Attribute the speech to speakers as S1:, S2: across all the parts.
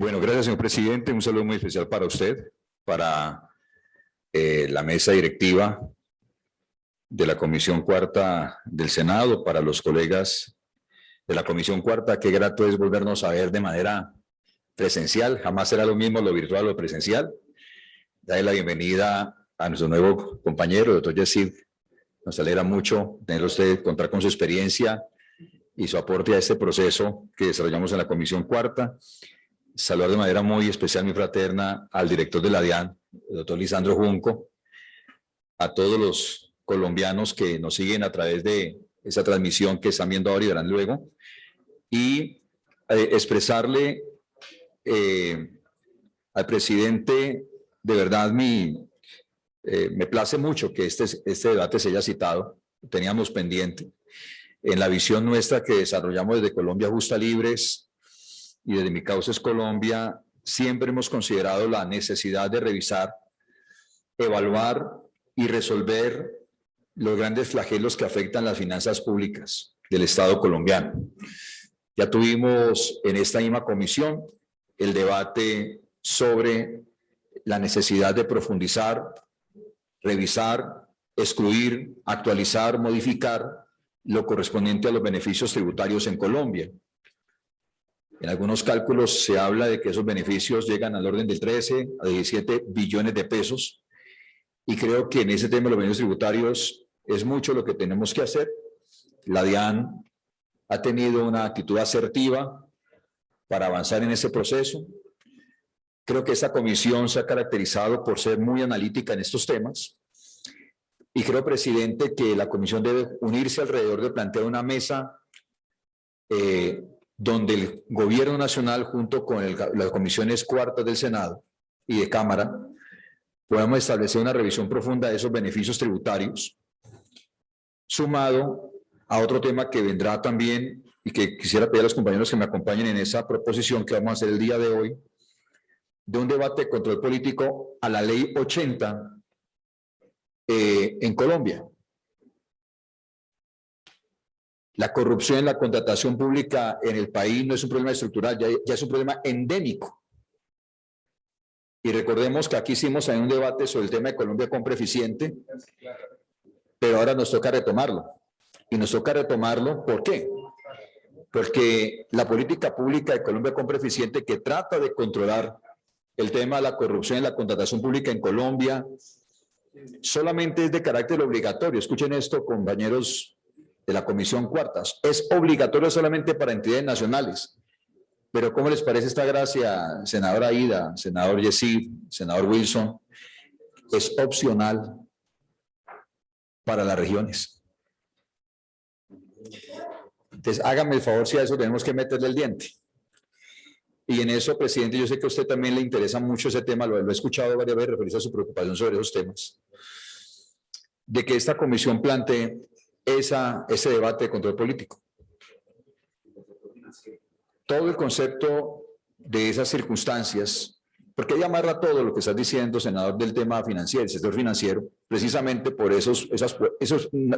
S1: Bueno, gracias, señor presidente. Un saludo muy especial para usted, para la mesa directiva de la Comisión Cuarta del Senado, para los colegas de la Comisión Cuarta. Qué grato es volvernos a ver de manera presencial. Jamás será lo mismo lo virtual o lo presencial. Darle la bienvenida a nuestro nuevo compañero, doctor Yacid. Nos alegra mucho tener usted, contar con su experiencia y su aporte a este proceso que desarrollamos en la Comisión Cuarta. Saludar de manera muy especial, muy fraterna, al director de la DIAN, el doctor Lisandro Junco, a todos los colombianos que nos siguen a través de esa transmisión que están viendo ahora y verán luego, y expresarle al presidente, de verdad, me place mucho que este debate se haya citado. Teníamos pendiente en la visión nuestra que desarrollamos desde Colombia Justa Libres y desde Mi Causa es Colombia. Siempre hemos considerado la necesidad de revisar, evaluar y resolver los grandes flagelos que afectan las finanzas públicas del Estado colombiano. Ya tuvimos en esta misma comisión el debate sobre la necesidad de profundizar, revisar, excluir, actualizar, modificar lo correspondiente a los beneficios tributarios en Colombia. En algunos cálculos se habla de que esos beneficios llegan al orden del 13 a 17 billones de pesos, y creo que en ese tema de los beneficios tributarios es mucho lo que tenemos que hacer. La DIAN ha tenido una actitud asertiva para avanzar en ese proceso. Creo que esta comisión se ha caracterizado por ser muy analítica en estos temas, y creo, presidente, que la comisión debe unirse alrededor de plantear una mesa donde el gobierno nacional, junto con las comisiones cuartas del Senado y de Cámara, podamos establecer una revisión profunda de esos beneficios tributarios, sumado a otro tema que vendrá también, y que quisiera pedir a los compañeros que me acompañen en esa proposición que vamos a hacer el día de hoy, de un debate de control político a la Ley 80 en Colombia. La corrupción en la contratación pública en el país no es un problema estructural, ya es un problema endémico. Y recordemos que aquí hicimos un debate sobre el tema de Colombia Compra Eficiente, pero ahora nos toca retomarlo. Y nos toca retomarlo, ¿por qué? Porque la política pública de Colombia Compra Eficiente, que trata de controlar el tema de la corrupción en la contratación pública en Colombia, solamente es de carácter obligatorio. Escuchen esto, compañeros de la Comisión Cuartas. Es obligatorio solamente para entidades nacionales. Pero ¿cómo les parece esta gracia, senadora Aida, senador Yacid, senador Wilson? Es opcional para las regiones. Entonces, hágame el favor si a eso tenemos que meterle el diente. Y en eso, presidente, yo sé que a usted también le interesa mucho ese tema, lo he escuchado varias veces referirse a su preocupación sobre esos temas, de que esta comisión plantee ese debate de control político. Todo el concepto de esas circunstancias, porque ella amarra todo lo que estás diciendo, senador, del tema financiero, el sector financiero, precisamente por esos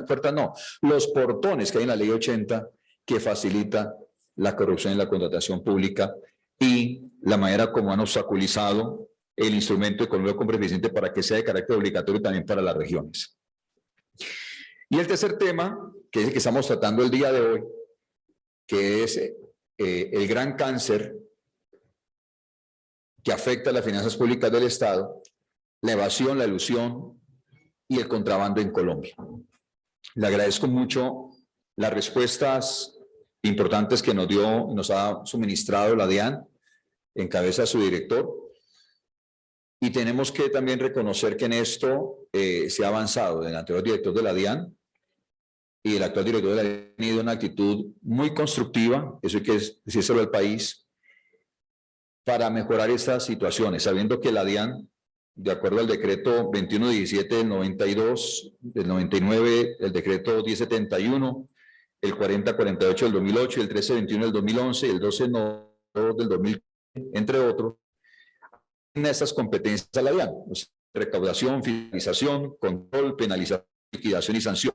S1: puertas, no, los portones que hay en la Ley 80 que facilita la corrupción en la contratación pública y la manera como han obstaculizado el instrumento de Colombia Compra Eficiente para que sea de carácter obligatorio también para las regiones. Y el tercer tema, que es el que estamos tratando el día de hoy, que es el gran cáncer que afecta a las finanzas públicas del Estado, la evasión, la elusión y el contrabando en Colombia. Le agradezco mucho las respuestas importantes que nos ha suministrado la DIAN, en cabeza de su director, y tenemos que también reconocer que en esto se ha avanzado. El anterior director de la DIAN y el actual director de la DIAN ha tenido una actitud muy constructiva, eso hay que decírselo al país, para mejorar estas situaciones, sabiendo que la DIAN, de acuerdo al decreto 2117 del 92, del 99, el decreto 1071, el 4048 del 2008, el 1321 del 2011, el 1292 del 2000, entre otros, tiene estas competencias a la DIAN: o sea, recaudación, fiscalización, control, penalización, liquidación y sanción.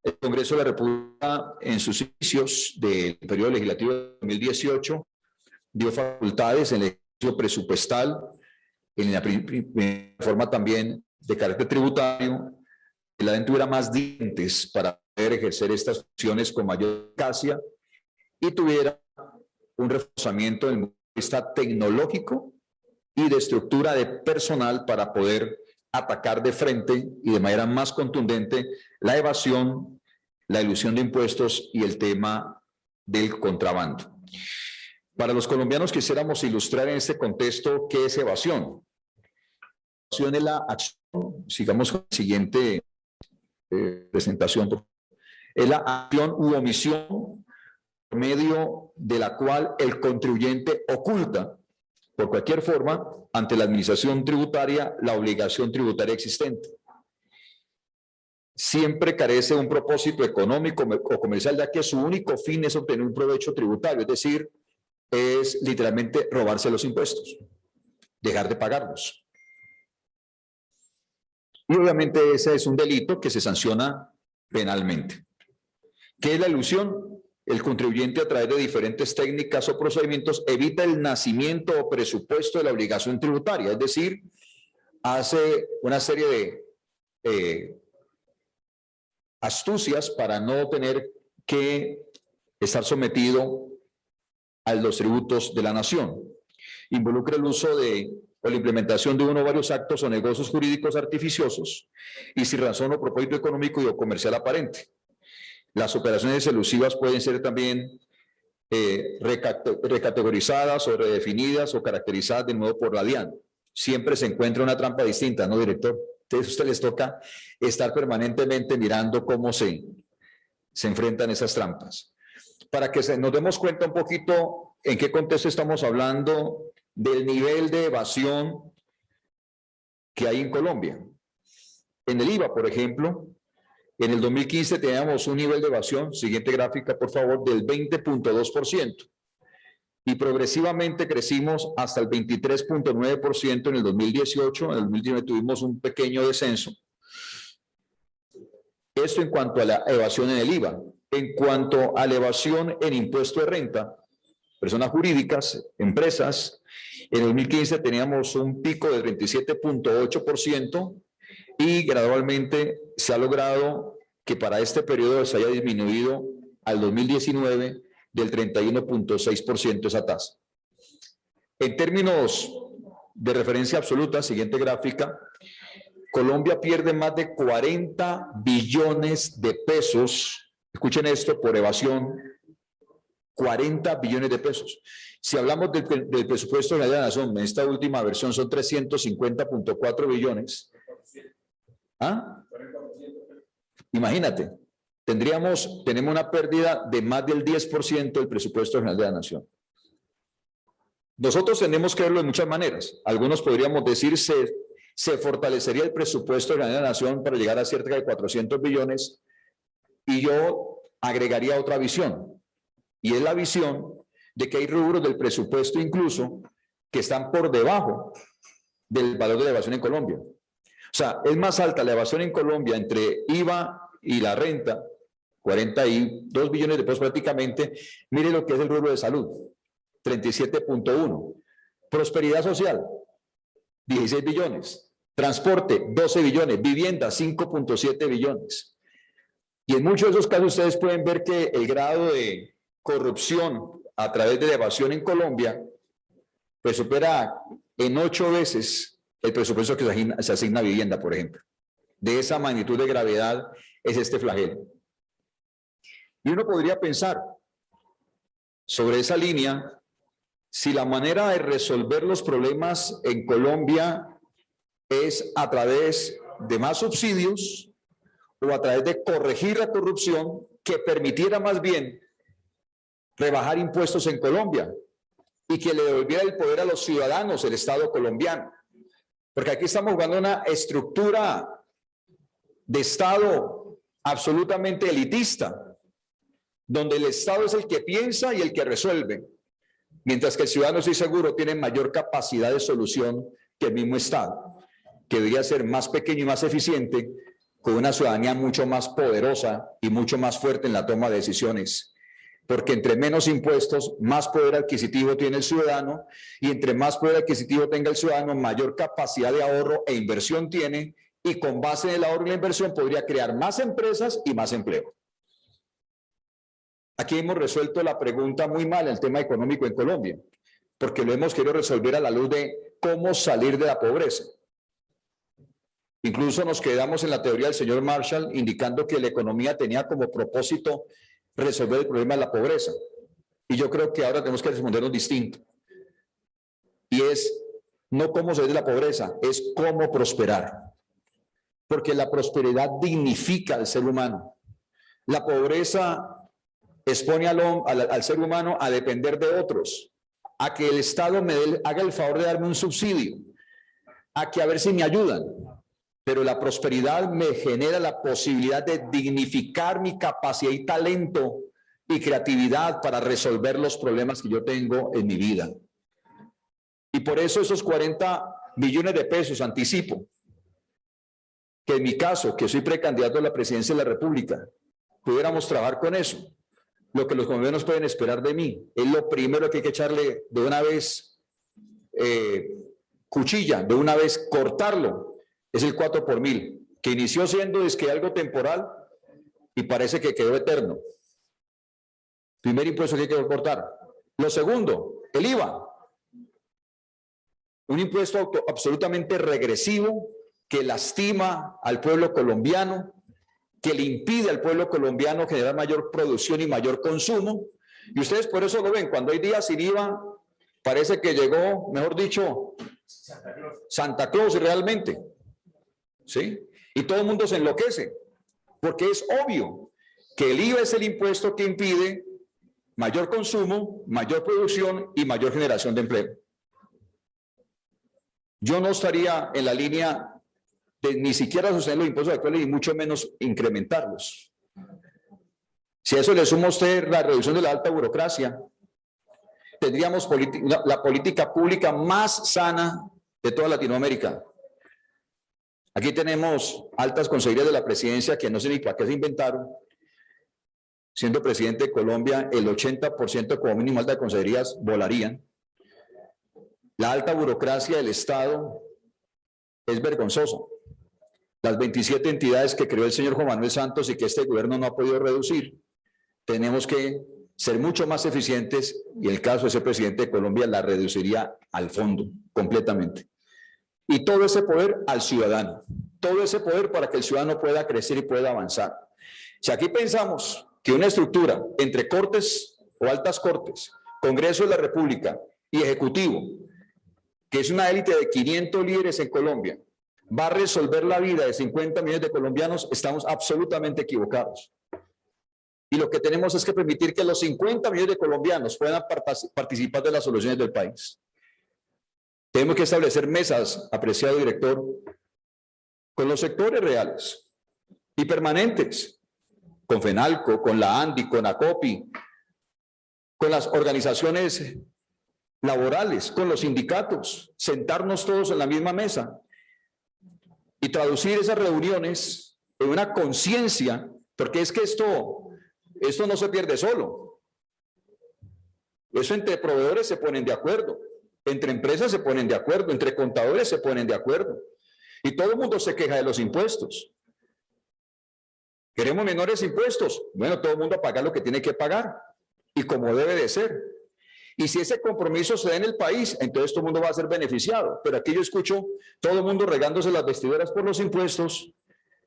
S1: El Congreso de la República, en sus inicios del periodo legislativo de 2018, dio facultades en el ejercicio presupuestal, en la primera forma también de carácter tributario, que la DEN tuviera más dientes para poder ejercer estas funciones con mayor eficacia y tuviera un reforzamiento desde el punto de vista tecnológico y de estructura de personal para poder atacar de frente y de manera más contundente la evasión, la elusión de impuestos y el tema del contrabando. Para los colombianos quisiéramos ilustrar en este contexto qué es evasión. Evasión es la acción, sigamos con la siguiente presentación, es la acción u omisión por medio de la cual el contribuyente oculta por cualquier forma ante la administración tributaria la obligación tributaria existente. Siempre carece de un propósito económico o comercial, ya que su único fin es obtener un provecho tributario, es decir, es literalmente robarse los impuestos, dejar de pagarlos. Y obviamente ese es un delito que se sanciona penalmente. ¿Qué es la elusión? El contribuyente a través de diferentes técnicas o procedimientos evita el nacimiento o presupuesto de la obligación tributaria, es decir, hace una serie de astucias para no tener que estar sometido a los tributos de la nación. Involucra el uso de o la implementación de uno o varios actos o negocios jurídicos artificiosos y sin razón o propósito económico y o comercial aparente. Las operaciones elusivas pueden ser también recategorizadas o redefinidas o caracterizadas de nuevo por la DIAN. Siempre se encuentra una trampa distinta, ¿no, director? Entonces a usted les toca estar permanentemente mirando cómo se enfrentan esas trampas. Para que nos demos cuenta un poquito en qué contexto estamos hablando del nivel de evasión que hay en Colombia. En el IVA, por ejemplo, en el 2015 teníamos un nivel de evasión, siguiente gráfica por favor, del 20.2%. Y progresivamente crecimos hasta el 23.9% en el 2018, en el 2019 tuvimos un pequeño descenso. Esto en cuanto a la evasión en el IVA. En cuanto a la evasión en impuesto de renta, personas jurídicas, empresas, en el 2015 teníamos un pico del 27.8% y gradualmente se ha logrado que para este periodo se haya disminuido al 2019 del 31.6% esa tasa. En términos de referencia absoluta, siguiente gráfica, Colombia pierde más de 40 billones de pesos, escuchen esto, por evasión, 40 billones de pesos. Si hablamos del presupuesto de la nación, en esta última versión son 350.4 billones. ¿Ah? Imagínate, tenemos una pérdida de más del 10% del presupuesto general de la nación. Nosotros tenemos que verlo de muchas maneras. Algunos podríamos decir se fortalecería el presupuesto general de la nación para llegar a cerca de 400 billones y yo agregaría otra visión. Y es la visión de que hay rubros del presupuesto incluso que están por debajo del valor de la evasión en Colombia. O sea, es más alta la evasión en Colombia entre IVA y la renta, 42 billones de pesos prácticamente. Mire lo que es el rubro de salud, 37.1. Prosperidad social, 16 billones. Transporte, 12 billones. Vivienda, 5.7 billones. Y en muchos de esos casos ustedes pueden ver que el grado de corrupción a través de la evasión en Colombia pues supera en 8 veces el presupuesto que se asigna a vivienda, por ejemplo. De esa magnitud de gravedad es este flagelo. Y uno podría pensar sobre esa línea si la manera de resolver los problemas en Colombia es a través de más subsidios o a través de corregir la corrupción que permitiera más bien rebajar impuestos en Colombia y que le devolviera el poder a los ciudadanos del Estado colombiano. Porque aquí estamos jugando una estructura de Estado absolutamente elitista, donde el Estado es el que piensa y el que resuelve, mientras que el ciudadano, estoy seguro, tiene mayor capacidad de solución que el mismo Estado, que debería ser más pequeño y más eficiente, con una ciudadanía mucho más poderosa y mucho más fuerte en la toma de decisiones porque entre menos impuestos, más poder adquisitivo tiene el ciudadano, y entre más poder adquisitivo tenga el ciudadano, mayor capacidad de ahorro e inversión tiene, y con base en el ahorro y la inversión podría crear más empresas y más empleo. Aquí hemos resuelto la pregunta muy mal, el tema económico en Colombia, porque lo hemos querido resolver a la luz de cómo salir de la pobreza. Incluso nos quedamos en la teoría del señor Marshall, indicando que la economía tenía como propósito resolver el problema de la pobreza. Y yo creo que ahora tenemos que respondernos distinto. Y es no cómo salir de la pobreza, es cómo prosperar. Porque la prosperidad dignifica al ser humano. La pobreza expone al ser humano a depender de otros, a que el Estado haga el favor de darme un subsidio, a que a ver si me ayudan. Pero la prosperidad me genera la posibilidad de dignificar mi capacidad y talento y creatividad para resolver los problemas que yo tengo en mi vida. Y por eso esos 40 millones de pesos anticipo, que en mi caso, que soy precandidato a la presidencia de la República, pudiéramos trabajar con eso. Lo que los colombianos pueden esperar de mí es lo primero que hay que echarle de una vez cuchilla, de una vez cortarlo, es el 4 por mil, que inició siendo algo temporal y parece que quedó eterno. Primer impuesto que hay que cortar. Lo segundo, el IVA. Un impuesto absolutamente regresivo que lastima al pueblo colombiano, que le impide al pueblo colombiano generar mayor producción y mayor consumo. Y ustedes por eso lo ven, cuando hay días sin IVA, parece que llegó, mejor dicho, Santa Claus realmente. ¿Sí? Y todo el mundo se enloquece, porque es obvio que el IVA es el impuesto que impide mayor consumo, mayor producción y mayor generación de empleo. Yo no estaría en la línea de ni siquiera sostener los impuestos actuales y mucho menos incrementarlos. Si a eso le suma usted la reducción de la alta burocracia, tendríamos la política pública más sana de toda Latinoamérica. Aquí tenemos altas consejerías de la presidencia que no sé ni para qué se inventaron. Siendo presidente de Colombia, el 80% como mínimo de consejerías volarían. La alta burocracia del Estado es vergonzosa. Las 27 entidades que creó el señor Juan Manuel Santos y que este gobierno no ha podido reducir, tenemos que ser mucho más eficientes y el caso de ser presidente de Colombia la reduciría al fondo, completamente. Y todo ese poder al ciudadano, todo ese poder para que el ciudadano pueda crecer y pueda avanzar. Si aquí pensamos que una estructura entre cortes o altas cortes, Congreso de la República y Ejecutivo, que es una élite de 500 líderes en Colombia, va a resolver la vida de 50 millones de colombianos, estamos absolutamente equivocados. Y lo que tenemos es que permitir que los 50 millones de colombianos puedan participar de las soluciones del país. Tenemos que establecer mesas, apreciado director, con los sectores reales y permanentes, con FENALCO, con la ANDI, con ACOPI, con las organizaciones laborales, con los sindicatos, sentarnos todos en la misma mesa y traducir esas reuniones en una conciencia, porque es que esto no se pierde solo. Eso entre proveedores se ponen de acuerdo. Entre empresas se ponen de acuerdo, entre contadores se ponen de acuerdo. Y todo el mundo se queja de los impuestos. ¿Queremos menores impuestos? Bueno, todo el mundo paga lo que tiene que pagar y como debe de ser. Y si ese compromiso se da en el país, entonces todo el mundo va a ser beneficiado. Pero aquí yo escucho todo el mundo regándose las vestiduras por los impuestos,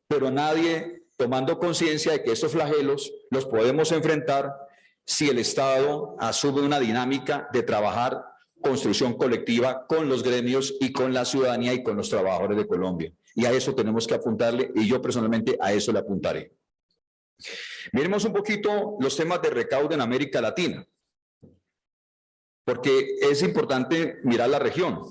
S1: pero nadie tomando conciencia de que estos flagelos los podemos enfrentar si el Estado asume una dinámica de trabajar construcción colectiva con los gremios y con la ciudadanía y con los trabajadores de Colombia. Y a eso tenemos que apuntarle y yo personalmente a eso le apuntaré. Miremos un poquito los temas de recaudo en América Latina, porque es importante mirar la región.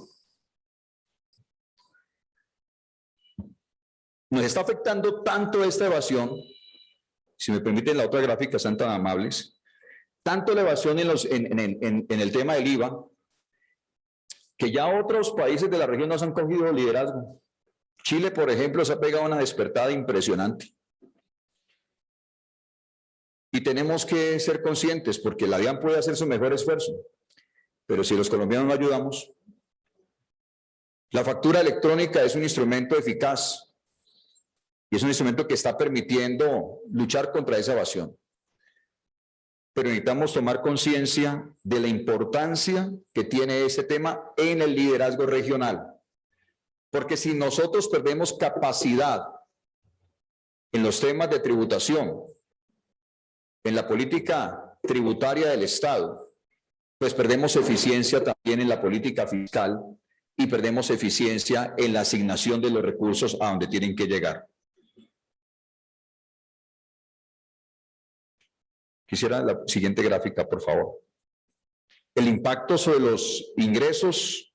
S1: Nos está afectando tanto esta evasión, si me permiten la otra gráfica, sean tan amables, tanto la evasión en el tema del IVA, que ya otros países de la región nos han cogido liderazgo. Chile, por ejemplo, se ha pegado una despertada impresionante. Y tenemos que ser conscientes, porque la DIAN puede hacer su mejor esfuerzo, pero si los colombianos no ayudamos, la factura electrónica es un instrumento eficaz y es un instrumento que está permitiendo luchar contra esa evasión. Pero necesitamos tomar conciencia de la importancia que tiene ese tema en el liderazgo regional. Porque si nosotros perdemos capacidad en los temas de tributación, en la política tributaria del Estado, pues perdemos eficiencia también en la política fiscal y perdemos eficiencia en la asignación de los recursos a donde tienen que llegar. Quisiera la siguiente gráfica, por favor. El impacto sobre los ingresos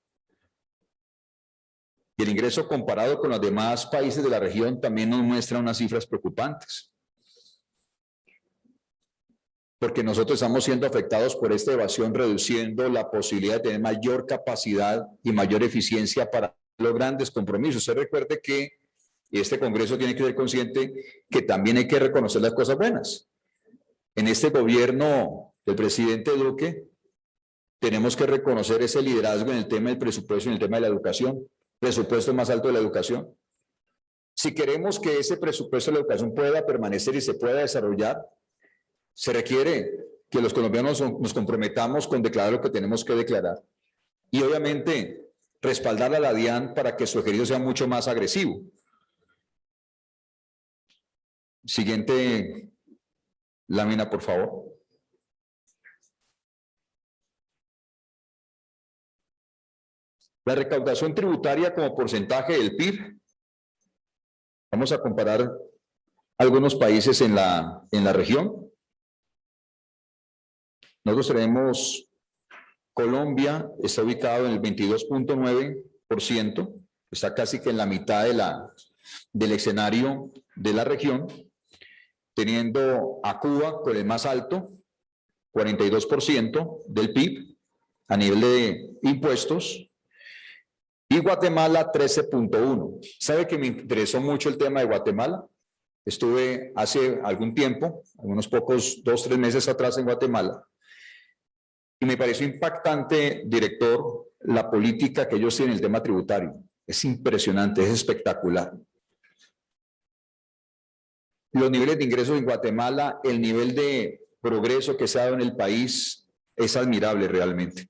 S1: y el ingreso comparado con los demás países de la región también nos muestra unas cifras preocupantes. Porque nosotros estamos siendo afectados por esta evasión, reduciendo la posibilidad de tener mayor capacidad y mayor eficiencia para los grandes compromisos. Usted recuerde que este Congreso tiene que ser consciente que también hay que reconocer las cosas buenas. En este gobierno del presidente Duque, tenemos que reconocer ese liderazgo en el tema del presupuesto y en el tema de la educación. Presupuesto más alto de la educación. Si queremos que ese presupuesto de la educación pueda permanecer y se pueda desarrollar, se requiere que los colombianos nos comprometamos con declarar lo que tenemos que declarar. Y obviamente respaldar a la DIAN para que su ejercicio sea mucho más agresivo. Siguiente lámina, por favor. La recaudación tributaria como porcentaje del PIB. Vamos a comparar algunos países en la región. Nosotros tenemos Colombia, está ubicado en el 22.9%, está casi que en la mitad del escenario de la región, teniendo a Cuba con el más alto, 42% del PIB a nivel de impuestos, y Guatemala 13.1%. ¿Sabe que me interesó mucho el tema de Guatemala? Estuve hace algún tiempo, unos pocos, 2-3 meses atrás en Guatemala, y me pareció impactante, director, la política que ellos tienen en el tema tributario. Es impresionante, es espectacular. Los niveles de ingresos en Guatemala, el nivel de progreso que se ha dado en el país es admirable realmente.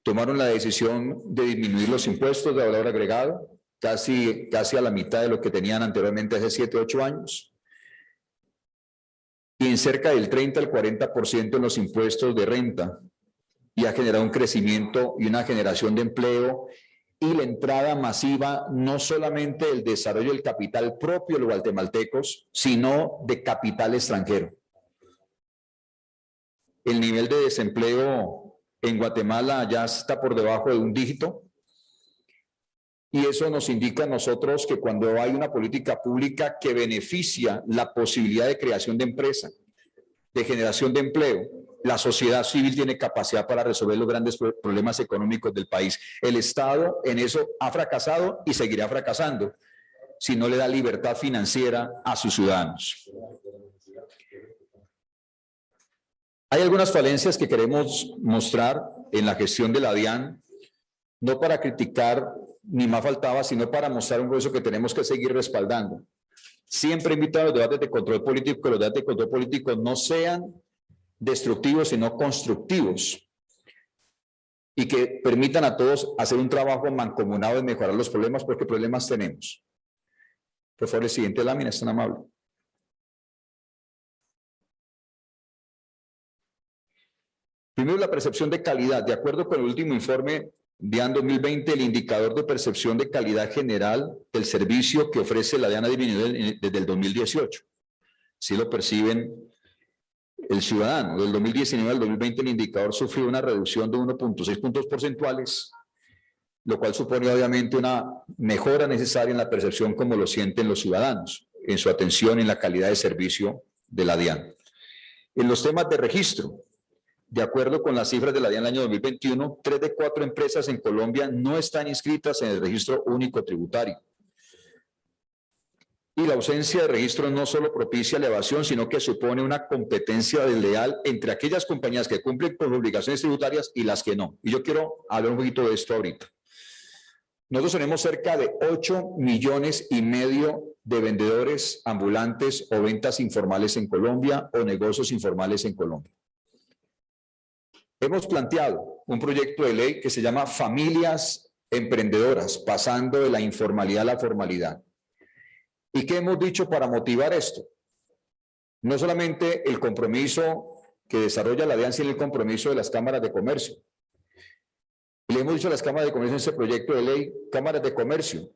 S1: Tomaron la decisión de disminuir los impuestos de valor agregado, casi a la mitad de lo que tenían anteriormente hace 7-8 años. Y en cerca del 30 al 40% en los impuestos de renta, y ha generado un crecimiento y una generación de empleo y la entrada masiva no solamente del desarrollo del capital propio de los guatemaltecos, sino de capital extranjero. El nivel de desempleo en Guatemala ya está por debajo de un dígito, y eso nos indica a nosotros que cuando hay una política pública que beneficia la posibilidad de creación de empresa, de generación de empleo, la sociedad civil tiene capacidad para resolver los grandes problemas económicos del país. El Estado en eso ha fracasado y seguirá fracasando si no le da libertad financiera a sus ciudadanos. Hay algunas falencias que queremos mostrar en la gestión de la DIAN, no para criticar, ni más faltaba, sino para mostrar un proceso que tenemos que seguir respaldando. Siempre invito a los debates de control político, que los debates de control político no sean destructivos, sino constructivos, y que permitan a todos hacer un trabajo mancomunado de mejorar los problemas, porque problemas tenemos. Por favor, el siguiente lámina, es tan amable. Primero, la percepción de calidad. De acuerdo con el último informe DIAN 2020, el indicador de percepción de calidad general del servicio que ofrece la DIAN ha disminuido desde el 2018. Si lo perciben el ciudadano. Del 2019 al 2020 el indicador sufrió una reducción de 1.6 puntos porcentuales, lo cual supone obviamente una mejora necesaria en la percepción como lo sienten los ciudadanos, en su atención en la calidad de servicio de la DIAN. En los temas de registro, de acuerdo con las cifras de la DIAN del año 2021, 3 de 4 empresas en Colombia no están inscritas en el registro único tributario. Y la ausencia de registro no solo propicia la evasión, sino que supone una competencia desleal entre aquellas compañías que cumplen con obligaciones tributarias y las que no. Y yo quiero hablar un poquito de esto ahorita. Nosotros tenemos cerca de 8,5 millones de vendedores ambulantes o ventas informales en Colombia o negocios informales en Colombia. Hemos planteado un proyecto de ley que se llama Familias Emprendedoras, pasando de la informalidad a la formalidad. ¿Y qué hemos dicho para motivar esto? No solamente el compromiso que desarrolla la DIAN, sino el compromiso de las cámaras de comercio. Le hemos dicho a las cámaras de comercio en ese proyecto de ley, cámaras de comercio,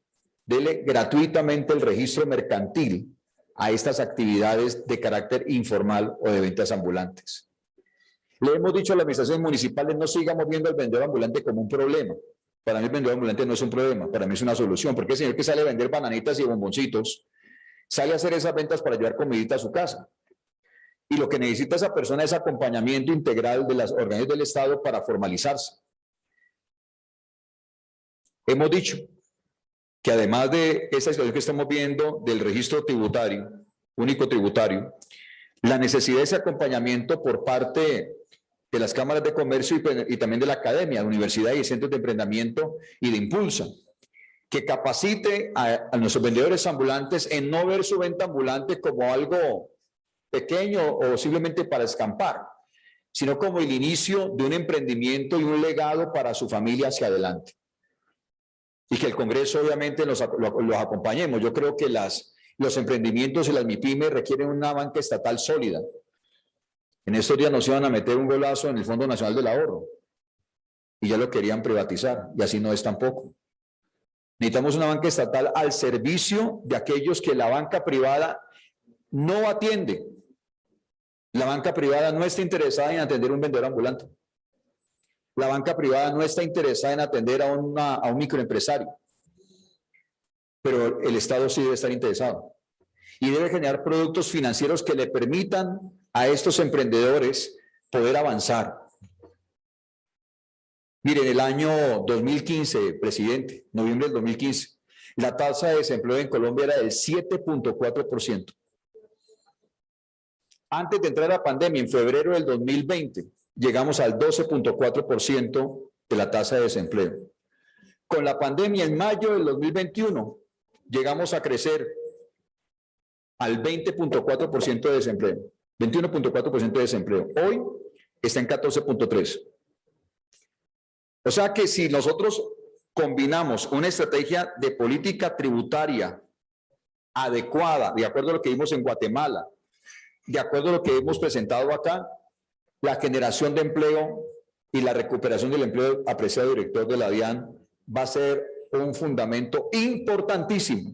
S1: dele gratuitamente el registro mercantil a estas actividades de carácter informal o de ventas ambulantes. Le hemos dicho a las administraciones municipales, no sigamos viendo al vendedor ambulante como un problema. Para mí el vendedor ambulante no es un problema, para mí es una solución, porque el señor que sale a vender bananitas y bomboncitos, sale a hacer esas ventas para llevar comidita a su casa. Y lo que necesita esa persona es acompañamiento integral de las organismos del Estado para formalizarse. Hemos dicho que además de esa situación que estamos viendo del registro tributario, único tributario, la necesidad de ese acompañamiento por parte de las cámaras de comercio y también de la academia, de universidad y centros de emprendimiento y de impulso, que capacite a nuestros vendedores ambulantes en no ver su venta ambulante como algo pequeño o simplemente para escampar, sino como el inicio de un emprendimiento y un legado para su familia hacia adelante. Y que el Congreso obviamente los acompañemos. Yo creo que los emprendimientos y las MIPYME requieren una banca estatal sólida. En estos días nos iban a meter un golazo en el Fondo Nacional del Ahorro y ya lo querían privatizar y así no es tampoco. Necesitamos una banca estatal al servicio de aquellos que la banca privada no atiende. La banca privada no está interesada en atender a un vendedor ambulante. La banca privada no está interesada en atender a un microempresario. Pero el Estado sí debe estar interesado. Y debe generar productos financieros que le permitan a estos emprendedores poder avanzar. Miren, el año 2015, presidente, noviembre del 2015, la tasa de desempleo en Colombia era del 7,4%. Antes de entrar a la pandemia, en febrero del 2020, llegamos al 12,4% de la tasa de desempleo. Con la pandemia, en mayo del 2021, llegamos a crecer al 20,4% de desempleo, 21,4% de desempleo. Hoy está en 14,3%. O sea que si nosotros combinamos una estrategia de política tributaria adecuada, de acuerdo a lo que vimos en Guatemala, de acuerdo a lo que hemos presentado acá, la generación de empleo y la recuperación del empleo, apreciado director de la DIAN, va a ser un fundamento importantísimo.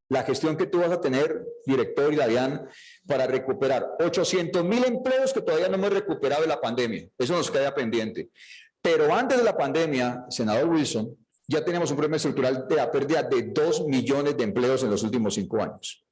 S1: La gestión que tú vas a tener, director y la DIAN, para recuperar 800,000 empleos que todavía no hemos recuperado de la pandemia. Eso nos queda pendiente. Pero antes de la pandemia, senador Wilson, ya teníamos un problema estructural de la pérdida de 2 millones de empleos en los últimos 5 años.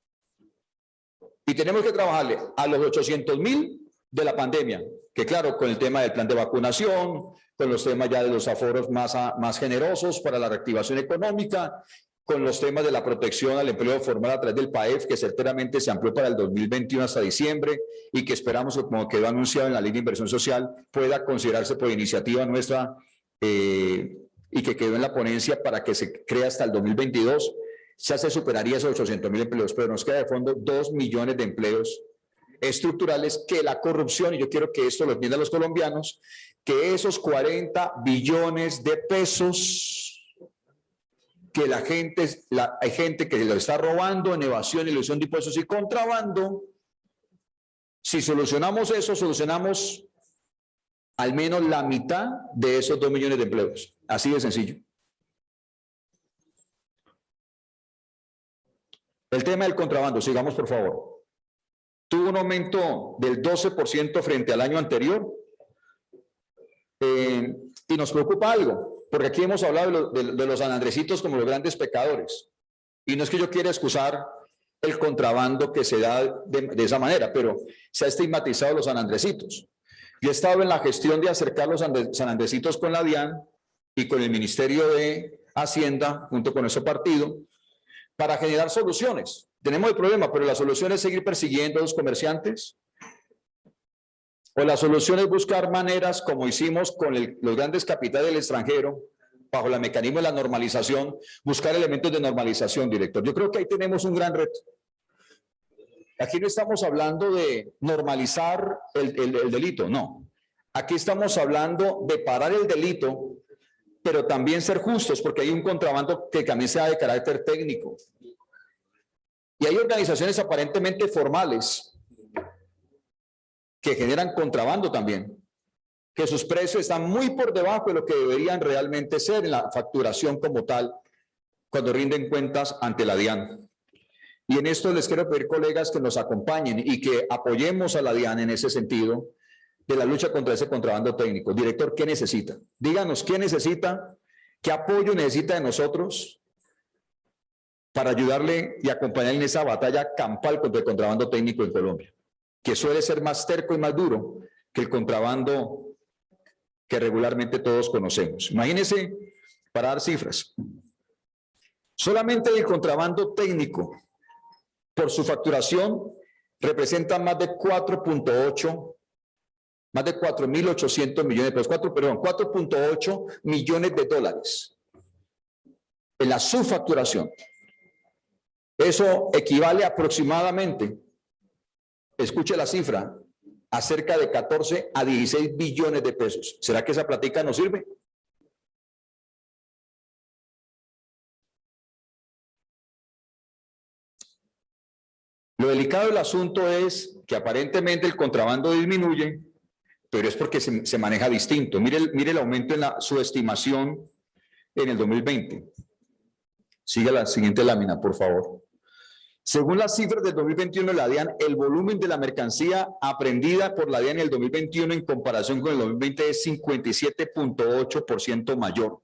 S1: Y tenemos que trabajarle a los 800,000 de la pandemia, que claro, con el tema del plan de vacunación, con los temas ya de los aforos más generosos para la reactivación económica, con los temas de la protección al empleo formal a través del PAEF, que certeramente se amplió para el 2021 hasta diciembre y que esperamos que, como quedó anunciado en la Ley de Inversión Social, pueda considerarse por iniciativa nuestra y que quedó en la ponencia para que se cree hasta el 2022, ya se superaría esos 800,000 empleos, pero nos queda de fondo 2 millones de empleos estructurales que la corrupción, y yo quiero que esto lo entiendan los colombianos, que esos 40 billones de pesos que hay gente que lo está robando en evasión, ilusión de impuestos y contrabando. Si solucionamos eso, solucionamos al menos la mitad de esos 2 millones de empleos. Así de sencillo. El tema del contrabando, sigamos por favor. Tuvo un aumento del 12% frente al año anterior. Y nos preocupa algo, porque aquí hemos hablado de los sanandresitos como los grandes pecadores. Y no es que yo quiera excusar el contrabando que se da de esa manera, pero se ha estigmatizado a los sanandresitos. Yo he estado en la gestión de acercar los sanandresitos con la DIAN y con el Ministerio de Hacienda, junto con ese partido, para generar soluciones. Tenemos el problema, pero la solución es seguir persiguiendo a los comerciantes. O la solución es buscar maneras, como hicimos con los grandes capitales del extranjero, bajo el mecanismo de la normalización, buscar elementos de normalización, director. Yo creo que ahí tenemos un gran reto. Aquí no estamos hablando de normalizar el delito, no. Aquí estamos hablando de parar el delito, pero también ser justos, porque hay un contrabando que también sea de carácter técnico. Y hay organizaciones aparentemente formales que generan contrabando también, que sus precios están muy por debajo de lo que deberían realmente ser en la facturación como tal, cuando rinden cuentas ante la DIAN. Y en esto les quiero pedir, colegas, que nos acompañen y que apoyemos a la DIAN en ese sentido de la lucha contra ese contrabando técnico. Director, ¿qué necesita? Díganos, ¿qué necesita? ¿Qué apoyo necesita de nosotros para ayudarle y acompañarle en esa batalla campal contra el contrabando técnico en Colombia, que suele ser más terco y más duro que el contrabando que regularmente todos conocemos? Imagínense, para dar cifras, solamente el contrabando técnico, por su facturación, representa más de 4.800 millones de pesos, 4.8 millones de dólares en la subfacturación. Eso equivale aproximadamente, escuche la cifra, a cerca de 14 a 16 billones de pesos. ¿Será que esa plática nos sirve? Lo delicado del asunto es que aparentemente el contrabando disminuye, pero es porque se maneja distinto. Mire el aumento en la subestimación en el 2020. Siga la siguiente lámina, por favor. Según las cifras del 2021 de la DIAN, el volumen de la mercancía aprehendida por la DIAN en el 2021 en comparación con el 2020 es 57.8% mayor.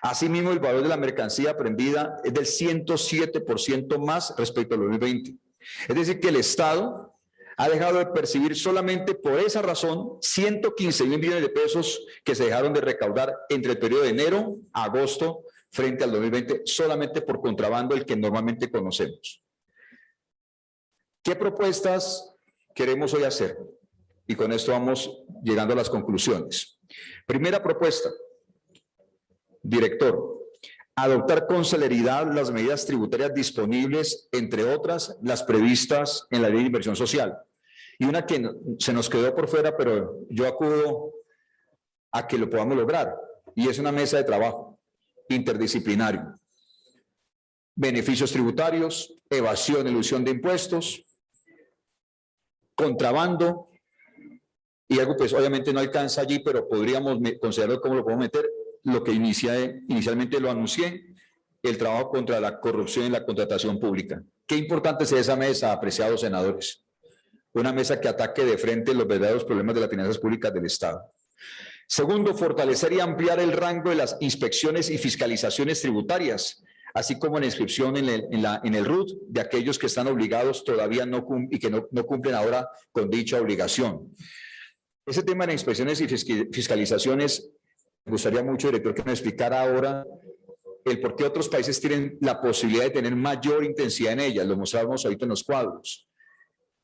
S1: Asimismo, el valor de la mercancía aprehendida es del 107% más respecto al 2020. Es decir, que el Estado ha dejado de percibir solamente por esa razón 115.000 millones de pesos que se dejaron de recaudar entre el periodo de enero a agosto frente al 2020, solamente por contrabando, el que normalmente conocemos. ¿Qué propuestas queremos hoy hacer? Y con esto vamos llegando a las conclusiones. Primera propuesta, director, adoptar con celeridad las medidas tributarias disponibles, entre otras, las previstas en la Ley de Inversión Social. Y una que se nos quedó por fuera, pero yo acudo a que lo podamos lograr, y es una mesa de trabajo interdisciplinario. Beneficios tributarios, evasión, elusión de impuestos, contrabando, y algo pues obviamente no alcanza allí, pero podríamos considerar cómo lo podemos meter, lo que inicialmente lo anuncié, el trabajo contra la corrupción y la contratación pública. Qué importante es esa mesa, apreciados senadores. Una mesa que ataque de frente los verdaderos problemas de las finanzas públicas del Estado. Segundo, fortalecer y ampliar el rango de las inspecciones y fiscalizaciones tributarias, así como la inscripción en el RUT de aquellos que están obligados todavía y que no cumplen ahora con dicha obligación. Ese tema de inspecciones y fiscalizaciones, me gustaría mucho, director, que me explicara ahora el por qué otros países tienen la posibilidad de tener mayor intensidad en ellas. Lo mostramos ahorita en los cuadros.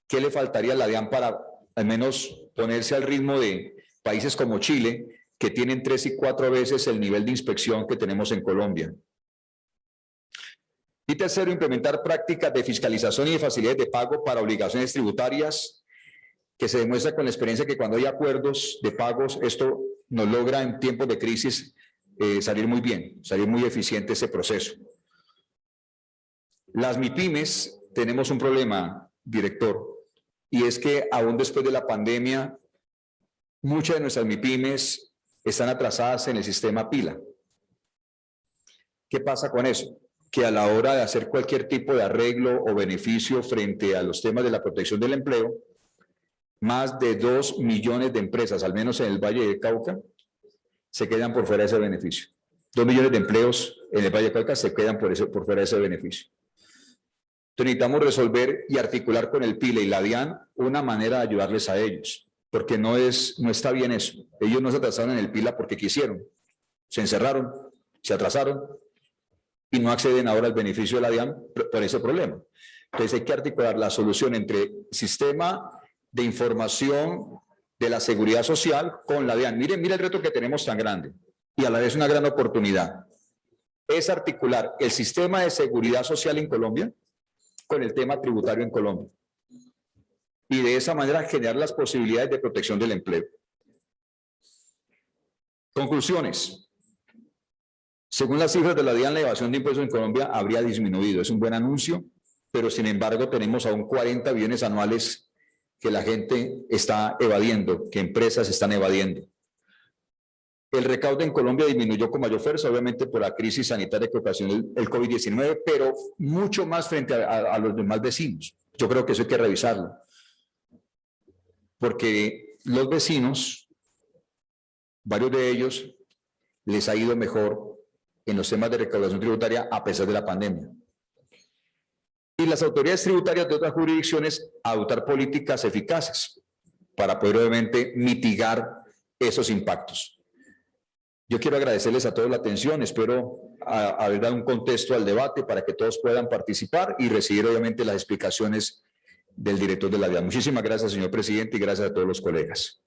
S1: ¿Qué le faltaría a la DIAN para al menos ponerse al ritmo de países como Chile, que tienen 3 y 4 veces el nivel de inspección que tenemos en Colombia? Y tercero, implementar prácticas de fiscalización y de facilidades de pago para obligaciones tributarias, que se demuestra con la experiencia que cuando hay acuerdos de pagos, esto nos logra en tiempos de crisis salir muy bien, salir muy eficiente ese proceso. Las MIPYMES tenemos un problema, director, y es que aún después de la pandemia, muchas de nuestras MIPYMES están atrasadas en el sistema PILA. ¿Qué pasa con eso? Que a la hora de hacer cualquier tipo de arreglo o beneficio frente a los temas de la protección del empleo, más de 2 millones de empresas, al menos en el Valle del Cauca, se quedan por fuera de ese beneficio. 2 millones de empleos en el Valle del Cauca se quedan por fuera de ese beneficio. Entonces necesitamos resolver y articular con el PILA y la DIAN una manera de ayudarles a ellos, porque no está bien eso. Ellos no se atrasaron en el PILA porque quisieron, se encerraron, se atrasaron y no acceden ahora al beneficio de la DIAN por ese problema. Entonces hay que articular la solución entre sistema de información de la seguridad social con la DIAN. Miren el reto que tenemos tan grande y a la vez una gran oportunidad. Es articular el sistema de seguridad social en Colombia con el tema tributario en Colombia. Y de esa manera generar las posibilidades de protección del empleo. Conclusiones. Según las cifras de la DIAN, la evasión de impuestos en Colombia habría disminuido. Es un buen anuncio, pero sin embargo tenemos aún 40 billones anuales que la gente está evadiendo, que empresas están evadiendo. El recaudo en Colombia disminuyó con mayor fuerza, obviamente por la crisis sanitaria que ocasionó el COVID-19, pero mucho más frente a los demás vecinos. Yo creo que eso hay que revisarlo. Porque los vecinos, varios de ellos, les ha ido mejor en los temas de recaudación tributaria a pesar de la pandemia. Y las autoridades tributarias de otras jurisdicciones adoptar políticas eficaces para poder obviamente mitigar esos impactos. Yo quiero agradecerles a todos la atención, espero haber dado un contexto al debate para que todos puedan participar y recibir obviamente las explicaciones del director de la DIAN. Muchísimas gracias, señor presidente, y gracias a todos los colegas.